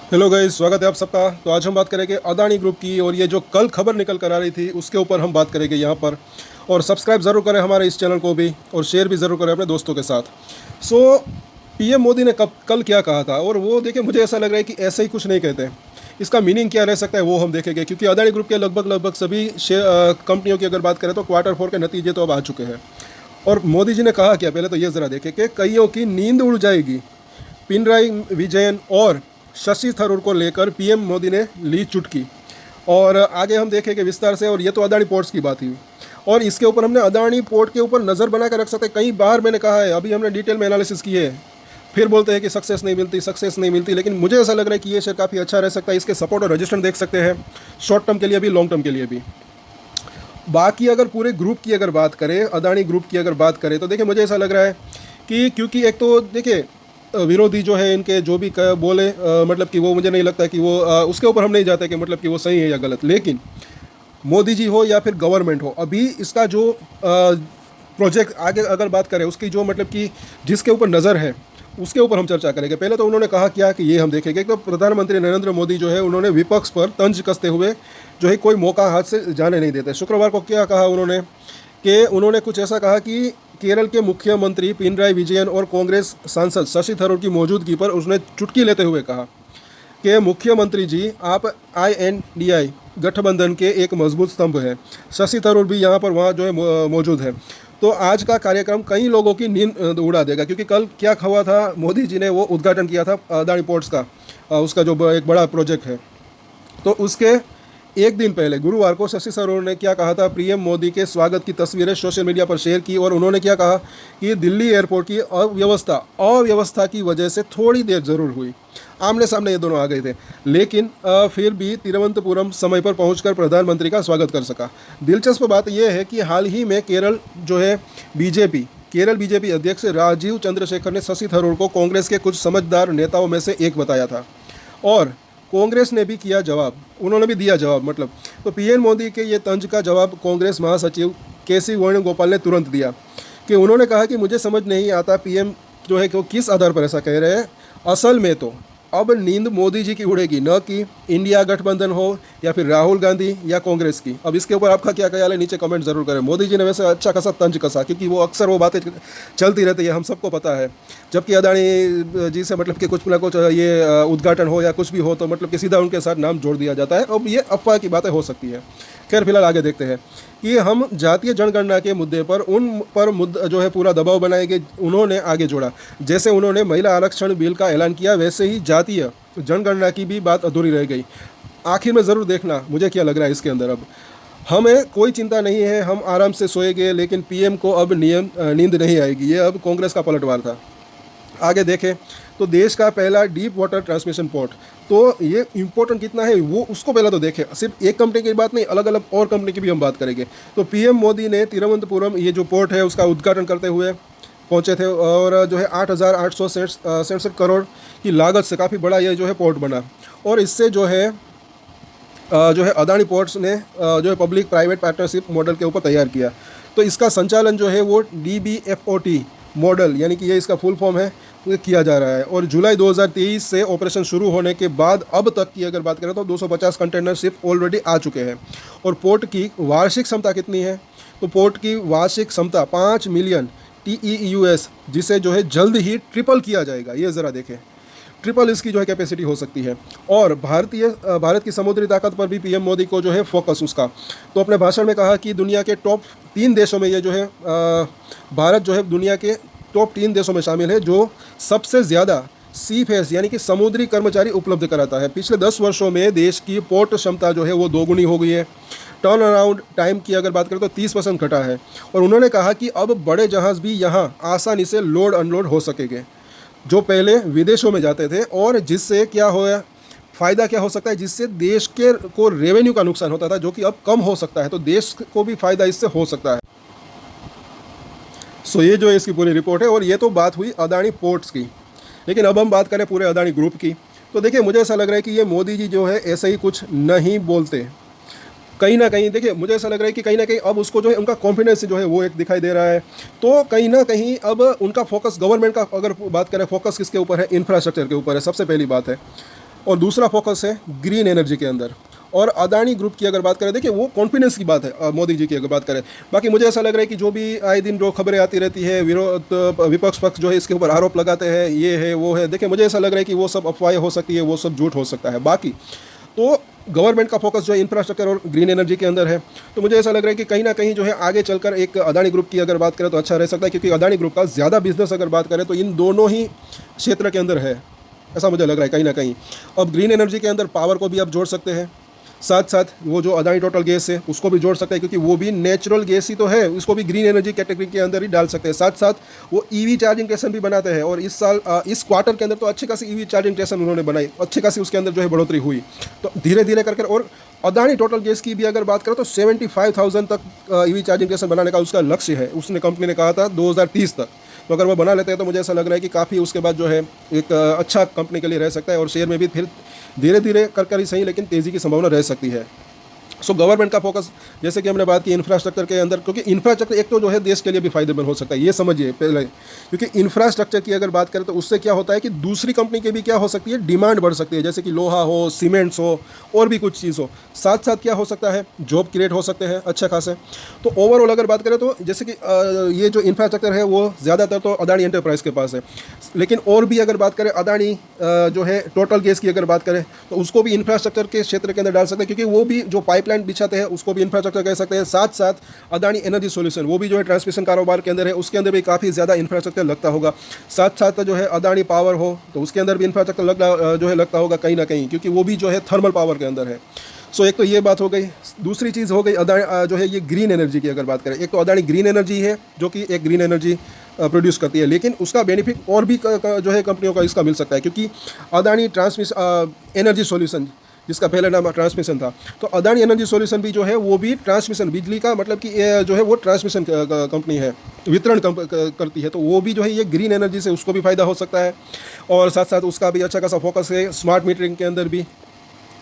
Hello guys, स्वागत है आप सबका। तो आज हम बात करेंगे अदानी ग्रुप की, और ये जो कल खबर निकल कर आ रही थी उसके ऊपर हम बात करेंगे यहाँ पर। और सब्सक्राइब ज़रूर करें हमारे इस चैनल को भी, और शेयर भी ज़रूर करें अपने दोस्तों के साथ। सो पीएम मोदी ने कल क्या कहा था, और वो देखिए मुझे ऐसा लग रहा है कि ऐसे ही कुछ नहीं कहते। इसका मीनिंग क्या रह सकता है वो हम देखेंगे, क्योंकि अदानी ग्रुप के लगभग लगभग सभी कंपनियों की अगर बात करें तो क्वार्टर 4 के नतीजे तो अब आ चुके हैं। और मोदी जी ने कहा क्या, पहले तो ये ज़रा देखें कि कईयों की नींद उड़ जाएगी। पिनराई विजयन और शशि थरूर को लेकर पीएम मोदी ने ली चुटकी। और आगे हम देखेंगे विस्तार से। और ये तो अदानी पोर्ट्स की बात हुई, और इसके ऊपर हमने अदानी पोर्ट के ऊपर नज़र बना कर रख सकते हैं। कई बार मैंने कहा है, अभी हमने डिटेल में एनालिसिस किए है, फिर बोलते हैं कि सक्सेस नहीं मिलती। लेकिन मुझे ऐसा लग रहा है कि ये शेयर काफ़ी अच्छा रह सकता है। इसके सपोर्ट और रजिस्ट्रेशन देख सकते हैं, शॉर्ट टर्म के लिए भी, लॉन्ग टर्म के लिए भी। बाकी अगर पूरे ग्रुप की अगर बात करें, अदानी ग्रुप की अगर बात करें, तो देखिए मुझे ऐसा लग रहा है कि क्योंकि एक तो देखिए विरोधी जो है इनके जो भी बोले, मतलब कि वो मुझे नहीं लगता कि वो उसके ऊपर हम नहीं जाते कि मतलब कि वो सही है या गलत। लेकिन मोदी जी हो या फिर गवर्नमेंट हो, अभी इसका जो प्रोजेक्ट आगे अगर बात करें, उसकी जो मतलब कि जिसके ऊपर नज़र है उसके ऊपर हम चर्चा करेंगे। पहले तो उन्होंने कहा क्या कि ये हम देखेंगे। एक तो प्रधानमंत्री नरेंद्र मोदी जो है उन्होंने विपक्ष पर तंज कसते हुए जो है कोई मौका हाथ से जाने नहीं देते। शुक्रवार को क्या कहा उन्होंने, कि उन्होंने कुछ ऐसा कहा कि केरल के मुख्यमंत्री पिनराई विजयन और कांग्रेस सांसद शशि थरूर की मौजूदगी पर उसने चुटकी लेते हुए कहा कि मुख्यमंत्री जी, आप INDI गठबंधन के एक मजबूत स्तंभ हैं। शशि थरूर भी यहाँ पर वहाँ जो है मौजूद है। तो आज का कार्यक्रम कई लोगों की नींद उड़ा देगा, क्योंकि कल क्या हुआ था, मोदी जी ने वो उद्घाटन किया था अदानी पोर्ट्स का, उसका जो एक बड़ा प्रोजेक्ट है। तो उसके एक दिन पहले गुरुवार को शशि थरूर ने क्या कहा था, पीएम मोदी के स्वागत की तस्वीरें सोशल मीडिया पर शेयर की। और उन्होंने क्या कहा कि दिल्ली एयरपोर्ट की अव्यवस्था की वजह से थोड़ी देर जरूर हुई। आमने सामने ये दोनों आ गए थे, लेकिन फिर भी तिरुवनंतपुरम समय पर पहुंचकर प्रधानमंत्री का स्वागत कर सका। दिलचस्प बात यह है कि हाल ही में केरल जो है केरल बीजेपी अध्यक्ष राजीव चंद्रशेखर ने शशि थरूर को कांग्रेस के कुछ समझदार नेताओं में से एक बताया था, और कांग्रेस ने भी किया जवाब, उन्होंने भी दिया जवाब मतलब। तो पीएम मोदी के ये तंज का जवाब कांग्रेस महासचिव केसी वेणुगोपाल ने तुरंत दिया, कि उन्होंने कहा कि मुझे समझ नहीं आता पीएम जो है कि वो किस आधार पर ऐसा कह रहे हैं। असल में तो अब नींद मोदी जी की उड़ेगी, न कि इंडिया गठबंधन हो या फिर राहुल गांधी या कांग्रेस की। अब इसके ऊपर आपका क्या ख्याल है, नीचे कमेंट जरूर करें। मोदी जी ने वैसे अच्छा खासा तंज कसा, क्योंकि वो अक्सर वो बातें चलती रहती है, हम सबको पता है। जबकि अदानी जी से मतलब कि कुछ ना कुछ ये उद्घाटन हो या कुछ भी हो तो मतलब कि सीधा उनके साथ नाम जोड़ दिया जाता है। अब ये अफवाह की बातें हो सकती है। खैर, फिलहाल आगे देखते हैं कि हम जातीय जनगणना के मुद्दे पर उन पर मुद्दा जो है पूरा दबाव बनाएंगे। उन्होंने आगे जोड़ा, जैसे उन्होंने महिला आरक्षण बिल का ऐलान किया, वैसे ही जातीय जनगणना की भी बात अधूरी रह गई। आखिर में ज़रूर देखना मुझे क्या लग रहा है इसके अंदर। अब हमें कोई चिंता नहीं है, हम आराम से सोएंगे, लेकिन पीएम को अब नींद नहीं आएगी। ये अब कांग्रेस का पलटवार था। आगे देखें तो देश का पहला डीप वाटर ट्रांसमिशन पोर्ट, तो ये इम्पोर्टेंट कितना है वो उसको पहले तो देखें। सिर्फ एक कंपनी की बात नहीं, अलग अलग और कंपनी की भी हम बात करेंगे। तो पीएम मोदी ने तिरुवनंतपुरम ये जो पोर्ट है उसका उद्घाटन करते हुए पहुंचे थे, और जो है 8,867 करोड़ की लागत से काफ़ी बड़ा ये जो है पोर्ट बना। और इससे जो है अदानी पोर्ट्स ने जो है पब्लिक प्राइवेट पार्टनरशिप मॉडल के ऊपर तैयार किया। तो इसका संचालन जो है वो DBFOT मॉडल, यानी कि ये इसका फुल फॉर्म है, वो किया जा रहा है। और जुलाई 2023 से ऑपरेशन शुरू होने के बाद अब तक की अगर बात करें तो 250 कंटेनर शिप ऑलरेडी आ चुके हैं। और पोर्ट की वार्षिक क्षमता कितनी है, तो पोर्ट की वार्षिक क्षमता 5 मिलियन TEUS, जिसे जो है जल्द ही ट्रिपल किया जाएगा। ये ज़रा देखें, ट्रिपल इसकी जो है कैपेसिटी हो सकती है। और भारत की समुद्री ताकत पर भी पीएम मोदी को जो है फोकस उसका। तो अपने भाषण में कहा कि दुनिया के टॉप 3 देशों में ये जो है भारत जो है दुनिया के टॉप 3 देशों में शामिल है जो सबसे ज़्यादा सीफेस यानी कि समुद्री कर्मचारी उपलब्ध कराता है। पिछले 10 वर्षों में देश की पोर्ट क्षमता जो है वो दोगुनी हो गई है। टर्न अराउंड टाइम की अगर बात करें तो 30% घटा है। और उन्होंने कहा कि अब बड़े जहाज़ भी यहाँ आसानी से लोड अनलोड हो सकेंगे, जो पहले विदेशों में जाते थे। और जिससे क्या हो, फ़ायदा क्या हो सकता है, जिससे देश के को रेवेन्यू का नुकसान होता था, जो कि अब कम हो सकता है। तो देश को भी फ़ायदा इससे हो सकता है। सो ये जो है इसकी पूरी रिपोर्ट है। और ये तो बात हुई अदानी पोर्ट्स की, लेकिन अब हम बात करें पूरे अदानी ग्रुप की। तो देखिए मुझे ऐसा लग रहा है कि ये मोदी जी जो है ऐसे ही कुछ नहीं बोलते। कहीं ना कहीं देखिए मुझे ऐसा लग रहा है कि कहीं ना कहीं अब उसको जो है उनका कॉन्फिडेंस जो है वो एक दिखाई दे रहा है। तो कहीं ना कहीं अब उनका फोकस, गवर्नमेंट का अगर बात करें, फोकस किसके ऊपर है, इंफ्रास्ट्रक्चर के ऊपर है। सबसे पहली बात है और दूसरा फोकस है ग्रीन एनर्जी के अंदर। और अदानी ग्रुप की अगर बात करें, देखिए वो कॉन्फिडेंस की बात है मोदी जी की अगर बात करें। बाकी मुझे ऐसा लग रहा है कि जो भी आए दिन जो खबरें आती रहती है, विरोध विपक्ष पक्ष जो है इसके ऊपर आरोप लगाते हैं, ये है वो है, देखिए मुझे ऐसा लग रहा है कि वो सब अफवाहें हो सकती है, वो सब झूठ हो सकता है। बाकी तो गवर्नमेंट का फोकस जो है इंफ्रास्ट्रक्चर और ग्रीन एनर्जी के अंदर है। तो मुझे ऐसा लग रहा है कि कहीं ना कहीं जो है आगे चलकर एक अदानी ग्रुप की अगर बात करें तो अच्छा रह सकता है, क्योंकि अदानी ग्रुप का ज़्यादा बिजनेस अगर बात करें तो इन दोनों ही क्षेत्र के अंदर है, ऐसा मुझे लग रहा है कहीं ना कहीं। अब ग्रीन एनर्जी के अंदर पावर को भी आप जोड़ सकते हैं, साथ साथ वो जो अदानी टोटल गैस है उसको भी जोड़ सकते हैं, क्योंकि वो भी नेचुरल गैस ही तो है, उसको भी ग्रीन एनर्जी कैटेगरी के अंदर ही डाल सकते हैं। साथ साथ वो ईवी चार्जिंग स्टेशन भी बनाते हैं, और इस साल इस क्वार्टर के अंदर तो अच्छी खासी ईवी चार्जिंग स्टेशन उन्होंने बनाई, अच्छी खासी उसके अंदर जो है बढ़ोतरी हुई। तो धीरे धीरे करके, और अदानी टोटल गैस की भी अगर बात करें तो 75,000 तक ईवी चार्जिंग स्टेशन बनाने का उसका लक्ष्य है, उसने कंपनी ने कहा था 2030 तक। तो अगर वो बना लेते हैं तो मुझे ऐसा लग रहा है कि काफ़ी उसके बाद जो है एक अच्छा कंपनी के लिए रह सकता है, और शेयर में भी फिर धीरे धीरे कर ही सही लेकिन तेज़ी की संभावना रह सकती है। सो गवर्नमेंट का फोकस, जैसे कि हमने बात की इंफ्रास्ट्रक्चर के अंदर, क्योंकि इंफ्रास्ट्रक्चर एक तो जो है देश के लिए भी फायदेमंद हो सकता है, ये समझिए पहले। क्योंकि इंफ्रास्ट्रक्चर की अगर बात करें तो उससे क्या होता है कि दूसरी कंपनी की भी क्या हो सकती है, डिमांड बढ़ सकती है, जैसे कि लोहा हो, सीमेंट्स हो, और भी कुछ चीज़ हो। साथ साथ क्या हो सकता है, जॉब क्रिएट हो सकते हैं अच्छा खासे। तो ओवरऑल अगर बात करें तो जैसे कि ये जो इंफ्रास्ट्रक्चर है वो ज़्यादातर तो अदानी एंटरप्राइज के पास है, लेकिन और भी अगर बात करें अदानी जो है टोटल गैस की अगर बात करें तो उसको भी इंफ्रास्ट्रक्चर के क्षेत्र के अंदर डाल सकते हैं, क्योंकि वो भी जो पाइपलाइन बिछाते हैं उसको भी इंफ्रास्ट्रक्चर कह सकते हैं। साथ साथ अदानी एनर्जी सॉल्यूशन, वो भी जो है ट्रांसमिशन कारोबार के अंदर है, उसके अंदर भी काफ़ी ज़्यादा इंफ्रास्ट्रक्चर लगता होगा। साथ साथ जो है अदानी पावर हो तो उसके अंदर भी इंफ्रास्ट्रक्चर जो है लगता होगा कहीं ना कहीं, क्योंकि वो भी जो है थर्मल पावर के अंदर है। सो एक तो ये बात हो गई। दूसरी चीज़ हो गई अदानी जो है ये ग्रीन एनर्जी की अगर बात करें, एक तो अदानी ग्रीन एनर्जी है जो कि एक ग्रीन एनर्जी प्रोड्यूस करती है, लेकिन उसका बेनिफिट और भी जो है कंपनियों का इसका मिल सकता है, क्योंकि अदानी एनर्जी सॉल्यूशन, जिसका पहला नाम ट्रांसमिशन था, तो अदानी एनर्जी सॉल्यूशन भी जो है वो भी ट्रांसमिशन, बिजली का मतलब कि जो है वो ट्रांसमिशन कंपनी है, वितरण करती है। तो वो भी जो है ये ग्रीन एनर्जी से उसको भी फ़ायदा हो सकता है, और साथ साथ उसका भी अच्छा खासा फोकस है स्मार्ट मीटरिंग के अंदर भी।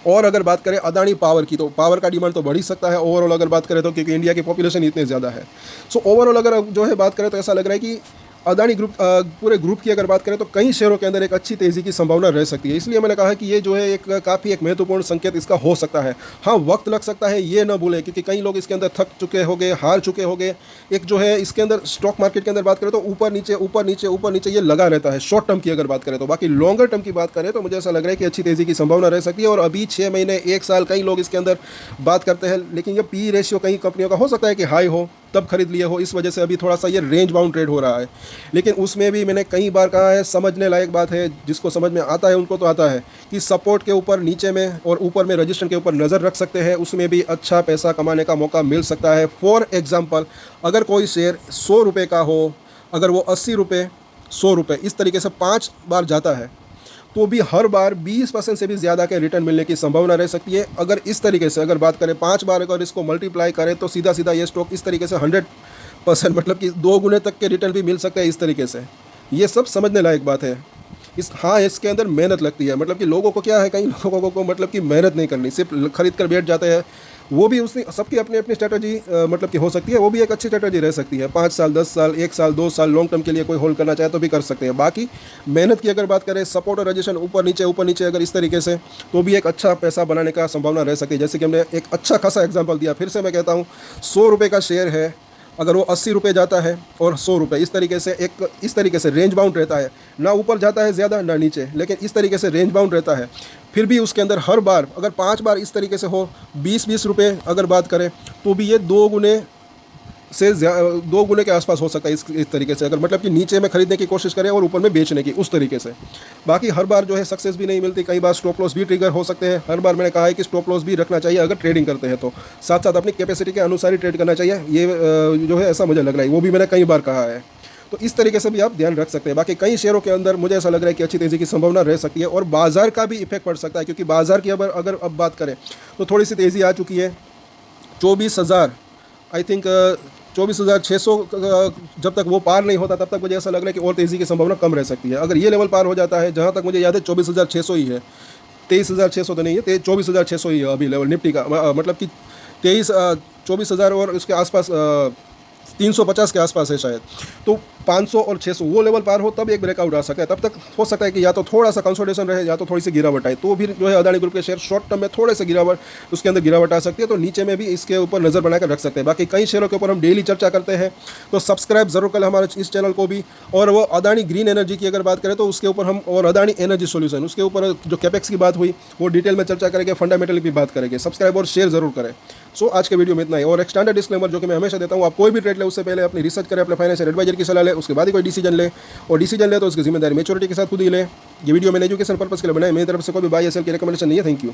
और अगर बात करें अदानी पावर की, तो पावर का डिमांड तो बढ़ ही सकता है ओवरऑल अगर बात करें तो, क्योंकि इंडिया की पॉपुलेशन इतने ज़्यादा है। सो ओवरऑल अगर जो है बात करें तो ऐसा लग रहा है कि अदानी ग्रुप पूरे ग्रुप की अगर बात करें तो कई शेयरों के अंदर एक अच्छी तेज़ी की संभावना रह सकती है। इसलिए मैंने कहा कि ये जो है एक काफ़ी एक महत्वपूर्ण संकेत इसका हो सकता है। हाँ, वक्त लग सकता है, ये ना भूलें, क्योंकि कई लोग इसके अंदर थक चुके होंगे, हार चुके होंगे। एक जो है इसके अंदर स्टॉक मार्केट के अंदर बात करें तो ऊपर नीचे ऊपर नीचे ऊपर नीचे ये लगा रहता है शॉर्ट टर्म की अगर बात करें तो। बाकी लॉन्गर टर्म की बात करें तो मुझे ऐसा लग रहा है कि अच्छी तेज़ी की संभावना रह सकती है। और अभी 6 महीने 1 साल कई लोग इसके अंदर बात करते हैं, लेकिन ये पी रेशियो कई कंपनियों का हो सकता है कि हाई हो तब खरीद लिए हो, इस वजह से अभी थोड़ा सा ये रेंज बाउंड ट्रेड हो रहा है। लेकिन उसमें भी मैंने कई बार कहा है, समझने लायक बात है, जिसको समझ में आता है उनको तो आता है, कि सपोर्ट के ऊपर नीचे में और ऊपर में रजिस्ट्रेशन के ऊपर नज़र रख सकते हैं, उसमें भी अच्छा पैसा कमाने का मौका मिल सकता है। फॉर एग्जांपल, अगर कोई शेयर 100 रुपये का हो, अगर वो 80 रुपये 100 रुपये इस तरीके से 5 बार जाता है तो भी हर बार 20% से भी ज़्यादा के रिटर्न मिलने की संभावना रह सकती है। अगर इस तरीके से अगर बात करें 5 बार अगर इसको मल्टीप्लाई करें तो सीधा सीधा ये स्टॉक इस तरीके से 100% मतलब कि 2 गुने तक के रिटर्न भी मिल सकते हैं इस तरीके से। ये सब समझने लायक बात है। हाँ, इसके अंदर मेहनत लगती है, मतलब कि लोगों को क्या है, कई लोगों को मतलब कि मेहनत नहीं करनी, सिर्फ खरीद कर बैठ जाते हैं। वो भी उसने सबकी अपनी अपनी स्ट्रेटजी मतलब कि हो सकती है, वो भी एक अच्छी स्ट्रेटजी रह सकती है। 5 साल 10 साल 1 साल 2 साल लॉन्ग टर्म के लिए कोई होल्ड करना चाहे तो भी कर सकते हैं। बाकी मेहनत की अगर बात करें, सपोर्ट और रजिस्ट्रेशन ऊपर नीचे अगर इस तरीके से, तो भी एक अच्छा पैसा बनाने का संभावना रह सकती है। जैसे कि हमने एक अच्छा खासा एग्जाम्पल दिया, फिर से मैं कहता हूँ, 100 रुपये का शेयर है, अगर वो 80 रुपये जाता है और 100 रुपये इस तरीके से रेंज बाउंड रहता है, ना ऊपर जाता है ज़्यादा ना नीचे, लेकिन इस तरीके से रेंज बाउंड रहता है। फिर भी उसके अंदर हर बार अगर 5 बार इस तरीके से हो, 20-20 रुपये अगर बात करें तो भी ये 2 गुने के आसपास हो सकता है इस तरीके से, अगर मतलब कि नीचे में खरीदने की कोशिश करें और ऊपर में बेचने की उस तरीके से। बाकी हर बार जो है सक्सेस भी नहीं मिलती, कई बार स्टॉप लॉस भी ट्रिगर हो सकते हैं। हर बार मैंने कहा है कि स्टॉप लॉस भी रखना चाहिए अगर ट्रेडिंग करते हैं तो, साथ साथ अपनी कैपेसिटी के अनुसार ही ट्रेड करना चाहिए, ये जो है ऐसा मुझे लग रहा है, वो भी मैंने कई बार कहा है। तो इस तरीके से भी आप ध्यान रख सकते हैं। बाकी कई शेयरों के अंदर मुझे ऐसा लग रहा है कि अच्छी तेज़ी की संभावना रह सकती है, और बाजार का भी इफेक्ट पड़ सकता है, क्योंकि बाजार की अगर अब बात करें तो थोड़ी सी तेज़ी आ चुकी है। 24,000 आई थिंक 24,600 जब तक वो पार नहीं होता तब तक मुझे ऐसा लग रहा है कि और तेज़ी की संभावना कम रह सकती है। अगर ये लेवल पार हो जाता है, जहाँ तक मुझे याद है 24,600 ही है, 23,600 तो नहीं है, 24,600 ही है अभी लेवल निफ्टी का, मतलब कि 24,000 और उसके आसपास 350 के आसपास है शायद। तो 500 और 600 वो लेवल पार हो तब एक ब्रेकआउट आ सके है। तब तक हो सकता है कि या तो थोड़ा सा कंसोलिडेशन रहे या तो थोड़ी सी गिरावट आए, तो फिर जो है अदानी ग्रुप के शेयर शॉर्ट टर्म में थोड़े से गिरावट, उसके अंदर गिरावट आ सकती है। तो नीचे में भी इसके ऊपर नज़र बनाकर रख सकते हैं। बाकी कई शेयरों के ऊपर हम डेली चर्चा करते हैं, तो सब्सक्राइब जरूर करें हमारे इस चैनल को भी। और वो अदानी ग्रीन एनर्जी की अगर बात करें तो उसके ऊपर हम, और अदानी एनर्जी सॉल्यूशन, उसके ऊपर जो कैपेक्स की बात हुई वो डिटेल में चर्चा करेंगे, फंडामेंटल भी बात करेंगे। सब्सक्राइब और शेयर जरूर करें। सो आज के वीडियो में इतना ही। और एक स्टैंडर्ड डिस्क्लेमर जो कि मैं हमेशा देता हूँ, आप कोई भी ट्रेड ले उससे पहले अपनी रिसर्च करें, अपने फाइनेंशियल एडवाइजर की सलाह ले, उसके बाद ही कोई डिसीजन ले। और डिसीजन ले तो उसकी जिम्मेदारी मैच्योरिटी के साथ खुद ही ले। ये वीडियो मैंने एजुकेशन पर्पस के लिए बनाया, मेरी तरफ से कोई भी बाय या सेल की रिकमेंडेशन नहीं है। Thank you.